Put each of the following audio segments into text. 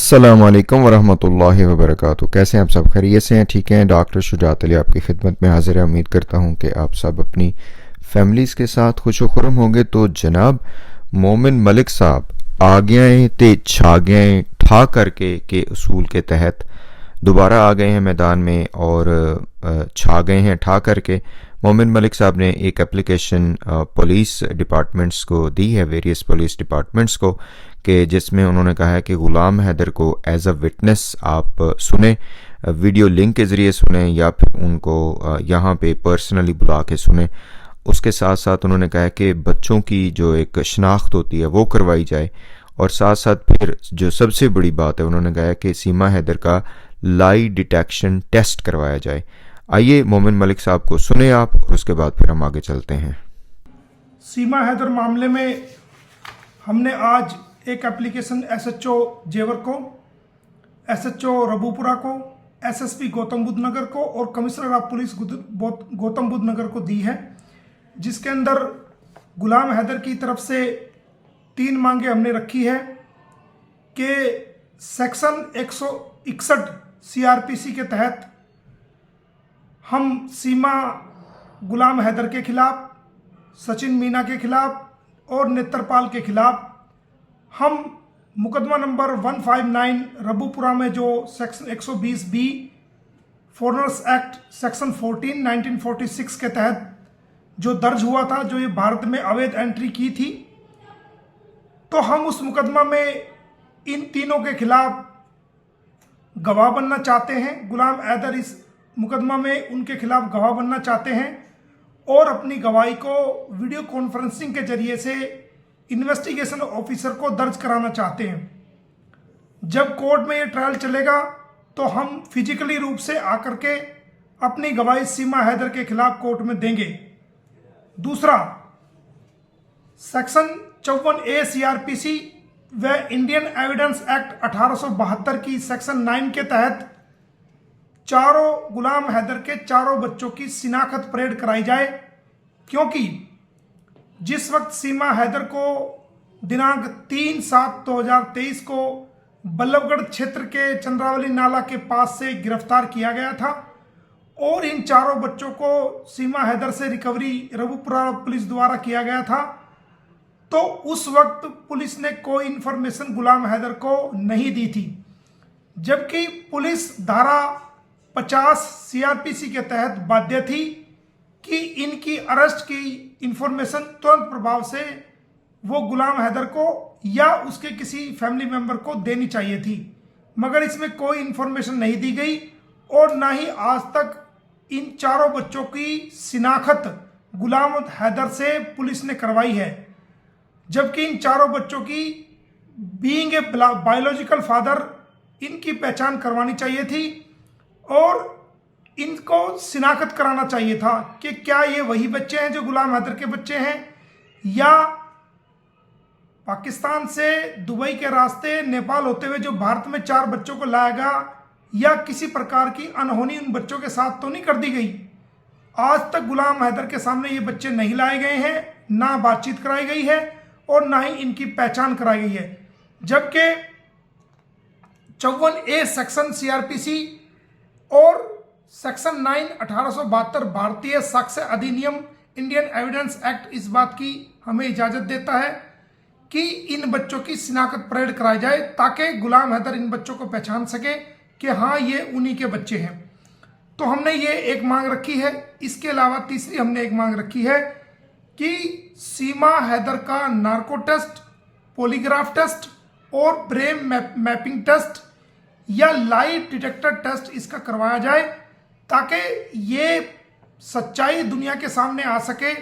अस्सलामुअलैकुम वरहमतुल्लाहि वबरकातुहू। कैसे हैं आप सब? खैरियत से हैं? ठीक हैं? डॉक्टर शुजात अली आपकी खिदमत में हाजिर है। उम्मीद करता हूं कि आप सब अपनी फैमिलीज़ के साथ खुश खुरम होंगे। तो जनाब मोमिन मलिक साहब आ गए ते छा गए ठा करके के उसूल के तहत दोबारा आ गए हैं मैदान में और छा गए हैं ठा करके। मोमिन मलिक साहब ने एक एप्लीकेशन पुलिस डिपार्टमेंट्स को दी है, वेरियस पुलिस डिपार्टमेंट्स को, कि जिसमें उन्होंने कहा है कि ग़ुलाम हैदर को एज अ विटनेस आप सुने, वीडियो लिंक के ज़रिए सुने या फिर उनको यहाँ पे पर्सनली बुला के सुने। उसके साथ साथ उन्होंने कहा है कि बच्चों की जो एक शनाख्त होती है वो करवाई जाए, और साथ साथ फिर जो सबसे बड़ी बात है उन्होंने कहा है कि सीमा हैदर का लाई डिटेक्शन टेस्ट करवाया जाए। आइए मोमिन मलिक साहब को सुने आप, और उसके बाद फिर हम आगे चलते हैं। सीमा हैदर मामले में हमने आज एक एप्लीकेशन एसएचओ जेवर को, एसएचओ रबूपुरा को, एसएसपी गौतम बुद्ध नगर को और commissioner of police Gautam Buddha Nagar को दी है, जिसके अंदर गुलाम हैदर की तरफ से 3 मांगे हमने रखी है कि सेक्शन 161 सीआरपीसी के तहत हम सीमा गुलाम हैदर के खिलाफ, सचिन मीना के खिलाफ और नेत्रपाल के खिलाफ हम मुकदमा नंबर 159 रबूपुरा में जो section 120B foreigners act section 14 1946 के तहत जो दर्ज हुआ था, जो ये भारत में अवैध एंट्री की थी, तो हम उस मुकदमा में इन तीनों के खिलाफ गवाह बनना चाहते हैं। गुलाम हैदर इस मुकदमा में उनके खिलाफ गवाह बनना चाहते हैं और अपनी गवाही को वीडियो कॉन्फ्रेंसिंग के जरिए से इन्वेस्टिगेशन ऑफिसर को दर्ज कराना चाहते हैं। जब कोर्ट में ये ट्रायल चलेगा तो हम फिजिकली रूप से आकर के अपनी गवाही सीमा हैदर के खिलाफ कोर्ट में देंगे। दूसरा, सेक्शन 54A सीआरपीसी व इंडियन एविडेंस एक्ट 1872 की सेक्शन 9 के तहत चारों गुलाम हैदर के चारों बच्चों की शिनाख्त परेड कराई जाए, क्योंकि जिस वक्त सीमा हैदर को दिनांक 3/7/2023 को बल्लभगढ़ क्षेत्र के चंद्रावली नाला के पास से गिरफ्तार किया गया था और इन चारों बच्चों को सीमा हैदर से रिकवरी रबूपुरा पुलिस द्वारा किया गया था, तो उस वक्त पुलिस ने कोई इंफॉर्मेशन गुलाम हैदर को नहीं दी थी, जबकि पुलिस धारा 50 सीआरपीसी के तहत बाध्य थी कि इनकी अरेस्ट की इंफॉर्मेशन तुरंत प्रभाव से वो गुलाम हैदर को या उसके किसी फैमिली मेंबर को देनी चाहिए थी, मगर इसमें कोई इंफॉर्मेशन नहीं दी गई और ना ही आज तक इन चारों बच्चों की शिनाख्त गुलाम हैदर से पुलिस ने करवाई है, जबकि इन चारों बच्चों की बीइंग ए बायोलॉजिकल फादर इनकी पहचान करवानी चाहिए थी और इनको शिनाख्त कराना चाहिए था कि क्या ये वही बच्चे हैं जो गुलाम हैदर के बच्चे हैं, या पाकिस्तान से दुबई के रास्ते नेपाल होते हुए जो भारत में 4 बच्चों को लाया गया, या किसी प्रकार की अनहोनी उन बच्चों के साथ तो नहीं कर दी गई। आज तक गुलाम हैदर के सामने ये बच्चे नहीं लाए गए हैं, ना बातचीत कराई गई है और ना ही इनकी पहचान कराई गई है, जबकि 54A सेक्शन सीआरपीसी और सेक्शन 9 1872 भारतीय साक्ष्य अधिनियम इंडियन एविडेंस एक्ट इस बात की हमें इजाजत देता है कि इन बच्चों की शिनाख्त परेड कराई जाए, ताकि गुलाम हैदर इन बच्चों को पहचान सके कि हाँ ये उन्हीं के बच्चे हैं। तो हमने ये एक मांग रखी है। इसके अलावा तीसरी हमने एक मांग रखी है कि सीमा हैदर का नार्को टेस्ट, पॉलीग्राफ टेस्ट और ब्रेन मैपिंग टेस्ट या लाई डिटेक्टर टेस्ट इसका करवाया जाए, ताकि ये सच्चाई दुनिया के सामने आ सके,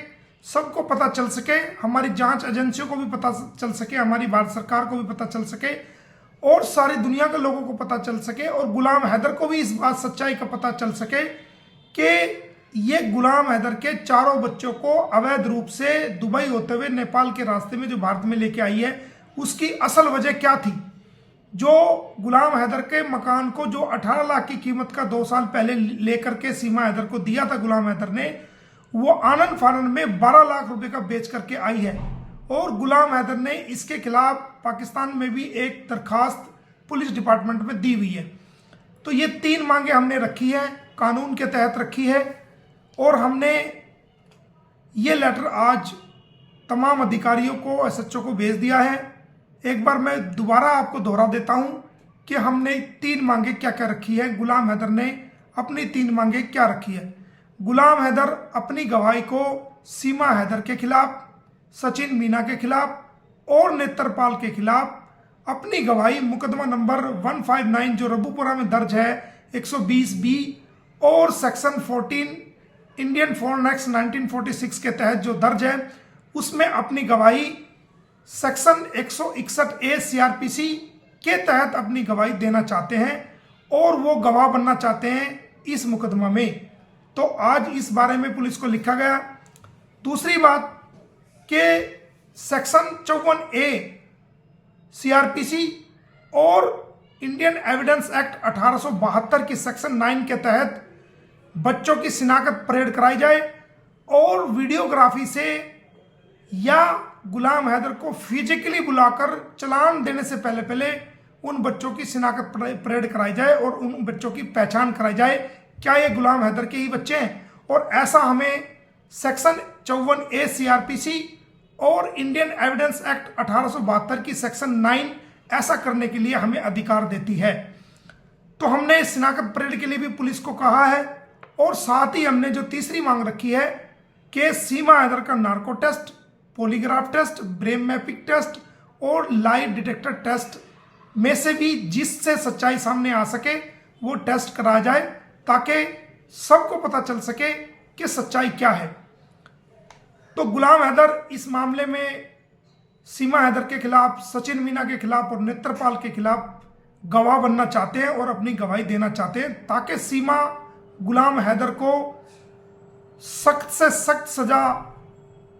सबको पता चल सके, हमारी जांच एजेंसियों को भी पता चल सके, हमारी भारत सरकार को भी पता चल सके और सारी दुनिया के लोगों को पता चल सके और गुलाम हैदर को भी इस बात सच्चाई का पता चल सके कि ये गुलाम हैदर के चारों बच्चों को अवैध रूप से दुबई होते हुए नेपाल के रास्ते में जो भारत में लेके आई है, उसकी असल वजह क्या थी। जो गुलाम हैदर के मकान को जो 18 लाख की कीमत का 2 साल पहले लेकर के सीमा हैदर को दिया था गुलाम हैदर ने, वो आनंद फानन में 12 लाख रुपए का बेच करके आई है और गुलाम हैदर ने इसके खिलाफ पाकिस्तान में भी एक दरखास्त पुलिस डिपार्टमेंट में दी हुई है। तो ये 3 मांगे हमने रखी है, कानून के तहत रखी है, और हमने ये लेटर आज तमाम अधिकारियों को, एसएचओ को भेज दिया है। एक बार मैं दोबारा आपको दोहरा देता हूं कि हमने 3 मांगे क्या क्या रखी है। गुलाम हैदर ने अपनी 3 मांगे क्या रखी है। गुलाम हैदर अपनी गवाही को सीमा हैदर के खिलाफ, सचिन मीना के खिलाफ और नेत्रपाल के खिलाफ अपनी गवाही मुकदमा नंबर 159 जो रबूपुरा में दर्ज है 120B और सेक्शन 14 इंडियन फोरेन एक्ट 1946 के तहत जो दर्ज है, उसमें अपनी गवाही सेक्शन 161A CRPC के तहत अपनी गवाही देना चाहते हैं और वो गवाह बनना चाहते हैं इस मुकदमा में। तो आज इस बारे में पुलिस को लिखा गया। दूसरी बात कि सेक्शन 54A CRPC और इंडियन एविडेंस एक्ट 1872 की सेक्शन 9 के तहत बच्चों की शिनाख्त परेड कराई जाए और वीडियोग्राफी से या गुलाम हैदर को फिजिकली बुलाकर चालान देने से पहले उन बच्चों की शिनाख्त परेड कराई जाए और उन बच्चों की पहचान कराई जाए, क्या ये गुलाम हैदर के ही बच्चे हैं। और ऐसा हमें सेक्शन 54A CRPC और इंडियन एविडेंस एक्ट 1872 की सेक्शन 9 ऐसा करने के लिए हमें अधिकार देती है। तो हमने शिनाख्त परेड के लिए भी पुलिस को कहा है और साथ ही हमने जो तीसरी मांग रखी है कि सीमा हैदर का narco test, polygraph test, brain mapping test और लाई डिटेक्टर टेस्ट में से भी जिससे सच्चाई सामने आ सके वो टेस्ट कराया जाए ताकि सबको पता चल सके कि सच्चाई क्या है। तो गुलाम हैदर इस मामले में सीमा हैदर के खिलाफ, सचिन मीना के खिलाफ और नेत्रपाल के खिलाफ गवाह बनना चाहते हैं और अपनी गवाही देना चाहते हैं ताकि सीमा गुलाम हैदर को सख्त से सख्त सजा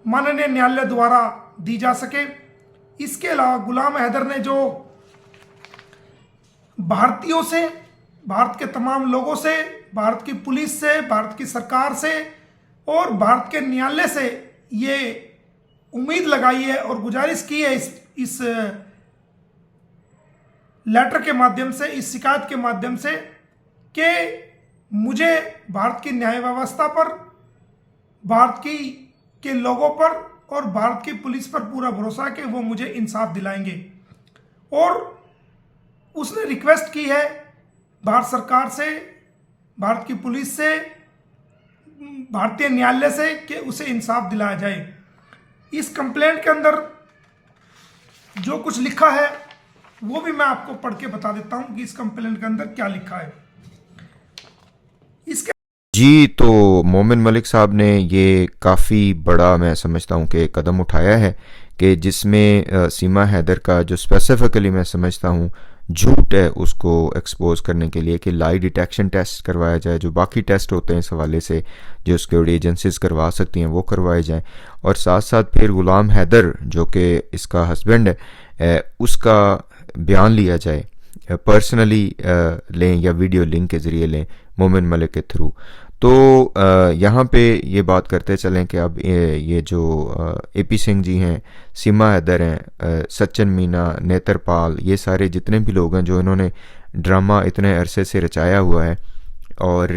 माननीय न्यायालय द्वारा दी जा सके। इसके अलावा गुलाम हैदर ने जो भारतीयों से, भारत के तमाम लोगों से, भारत की पुलिस से, भारत की सरकार से और भारत के न्यायालय से ये उम्मीद लगाई है और गुजारिश की है इस लेटर के माध्यम से, इस शिकायत के माध्यम से कि मुझे भारत की न्याय व्यवस्था पर, भारत के लोगों पर और भारत की पुलिस पर पूरा भरोसा है कि वो मुझे इंसाफ दिलाएंगे। और उसने रिक्वेस्ट की है भारत सरकार से, भारत की पुलिस से, भारतीय न्यायालय से कि उसे इंसाफ दिलाया जाए। इस कंप्लेंट के अंदर जो कुछ लिखा है वो भी मैं आपको पढ़ के बता देता हूं कि इस कंप्लेंट के अंदर क्या लिखा है। इसके जी, तो मोमिन मलिक साहब ने ये काफ़ी बड़ा, मैं समझता हूँ कि कदम उठाया है कि जिसमें सीमा हैदर का जो स्पेसिफिकली मैं समझता हूँ झूठ है उसको एक्सपोज करने के लिए कि लाई डिटेक्शन टेस्ट करवाया जाए, जो बाकी टेस्ट होते हैं इस हवाले से जो सिक्योरिटी एजेंसीज करवा सकती हैं वो करवाए जाएं, और साथ साथ फिर गुलाम हैदर जो कि इसका हस्बैंड है उसका बयान लिया जाए, पर्सनली लें या वीडियो लिंक के ज़रिए लें मोमिन मलिक के थ्रू। तो यहाँ पे ये बात करते चलें कि अब ये जो AP सिंह जी हैं, सीमा हैदर हैं, सचिन मीना, नेत्रपाल, ये सारे जितने भी लोग हैं जो इन्होंने ड्रामा इतने अरसे से रचाया हुआ है और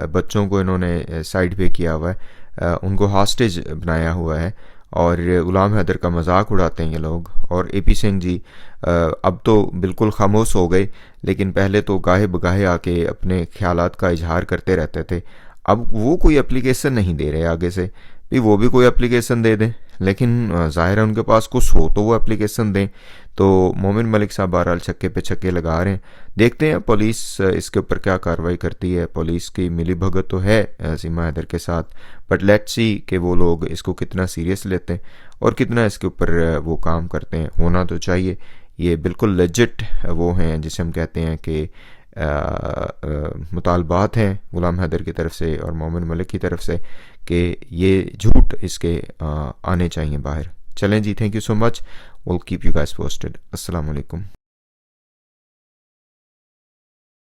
बच्चों को इन्होंने साइड पे किया हुआ है, उनको हॉस्टेज बनाया हुआ है और गुलाम हैदर का मजाक उड़ाते हैं ये लोग। और AP सिंह जी अब तो बिल्कुल खामोश हो गए, लेकिन पहले तो गाहे बगाहे आके अपने ख्यालात का इजहार करते रहते थे। अब वो कोई एप्लीकेशन नहीं दे रहे आगे से, भी वो भी कोई एप्लीकेशन दे दें, लेकिन ज़ाहिर है उनके पास कुछ हो तो वो एप्लीकेशन दें। तो मोमिन मलिक साहब बहरहाल छक्के पे छक्के लगा रहे हैं। देखते हैं पुलिस इसके ऊपर क्या कार्रवाई करती है। पुलिस की मिली भगत तो है सीमा हैदर के साथ, बट लेट्स सी कि वो लोग इसको कितना सीरियस लेते हैं और कितना इसके ऊपर वो काम करते हैं। होना तो चाहिए, ये बिल्कुल लेजिट वो हैं जिसे हम कहते हैं कि मुतालबात हैं गुलाम हैदर की तरफ से और मोमिन मलिक की तरफ से कि ये झूठ इसके आने चाहिए बाहर। चलें जी, thank you so much, will keep you guys posted. अस्सलाम वालेकुम।